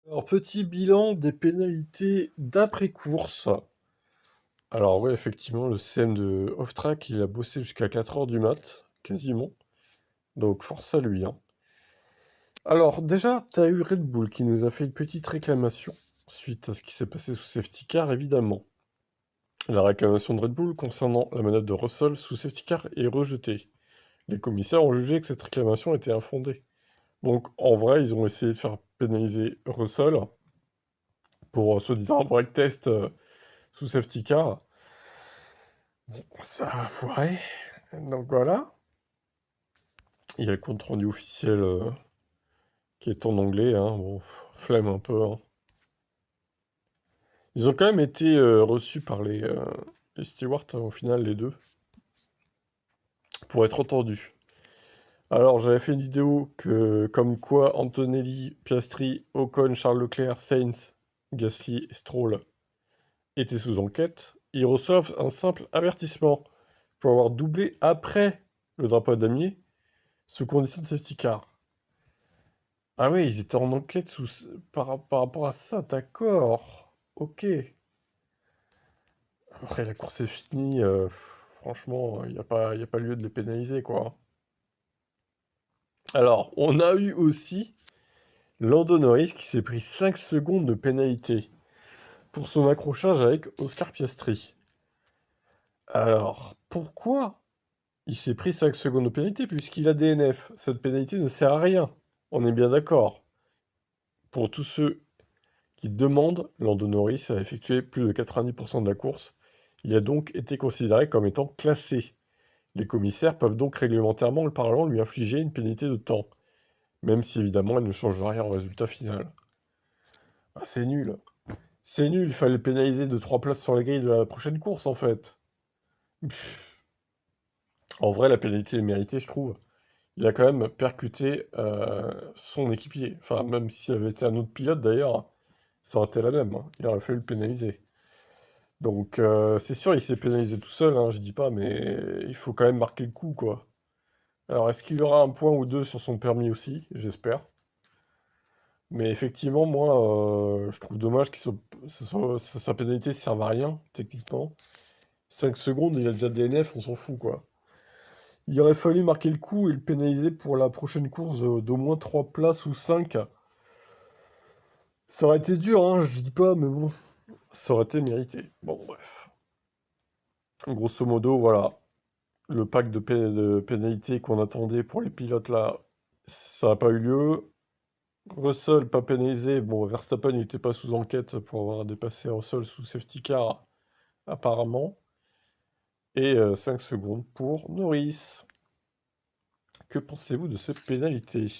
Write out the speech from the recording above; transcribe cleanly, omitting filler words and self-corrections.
Alors, petit bilan des pénalités d'après-course. Alors ouais, effectivement, le CM de Off-Track, il a bossé jusqu'à 4 h du mat, quasiment. Donc force à lui, hein. Alors déjà, t'as eu Red Bull qui nous a fait une petite réclamation suite à ce qui s'est passé sous safety car, évidemment. La réclamation de Red Bull concernant la manœuvre de Russell sous safety car est rejetée. Les commissaires ont jugé que cette réclamation était infondée. Donc en vrai, ils ont essayé de faire pénaliser Russell pour soi-disant un break test sous safety car. Bon, ça a foiré. Donc voilà. Il y a le compte rendu officiel qui est en anglais, hein. Bon, flemme un peu, hein. Ils ont quand même été reçus par les stewards, hein, au final, les deux, pour être entendus. Alors, j'avais fait une vidéo comme quoi Antonelli, Piastri, Ocon, Charles Leclerc, Sainz, Gasly et Stroll étaient sous enquête. Ils reçoivent un simple avertissement pour avoir doublé après le drapeau à damier sous condition de safety car. Ah oui, ils étaient en enquête par rapport à ça, d'accord. Ok. Après, la course est finie, franchement, y a pas lieu de les pénaliser, quoi. Alors, on a eu aussi Lando Norris qui s'est pris 5 secondes de pénalité pour son accrochage avec Oscar Piastri. Alors, pourquoi il s'est pris 5 secondes de pénalité puisqu'il a DNF? Cette pénalité ne sert à rien, on est bien d'accord. Pour tous ceux qui demandent, Lando Norris a effectué plus de 90% de la course. Il a donc été considéré comme étant classé. Les commissaires peuvent donc réglementairement le parlant lui infliger une pénalité de temps, même si évidemment elle ne change rien au résultat final. Ah, c'est nul. C'est nul, il fallait le pénaliser de 3 places sur la grille de la prochaine course en fait. Pff. En vrai, la pénalité est méritée, je trouve. Il a quand même percuté son équipier. Enfin, même si ça avait été un autre pilote d'ailleurs, ça aurait été la même, hein. Il aurait fallu le pénaliser. Donc, c'est sûr, il s'est pénalisé tout seul, hein, je dis pas, mais il faut quand même marquer le coup, quoi. Alors, est-ce qu'il aura un point ou deux sur son permis aussi? J'espère. Mais effectivement, moi, je trouve dommage sa pénalité ne serve à rien, techniquement. 5 secondes, il a déjà DNF, on s'en fout, quoi. Il aurait fallu marquer le coup et le pénaliser pour la prochaine course d'au moins 3 places ou 5. Ça aurait été dur, hein, je dis pas, mais bon, ça aurait été mérité. Bon, bref. Grosso modo, voilà. Le pack de pénalités qu'on attendait pour les pilotes là, ça n'a pas eu lieu. Russell, pas pénalisé. Bon, Verstappen, il n'était pas sous enquête pour avoir dépassé Russell sous safety car, apparemment. Et 5 secondes pour Norris. Que pensez-vous de ces pénalités?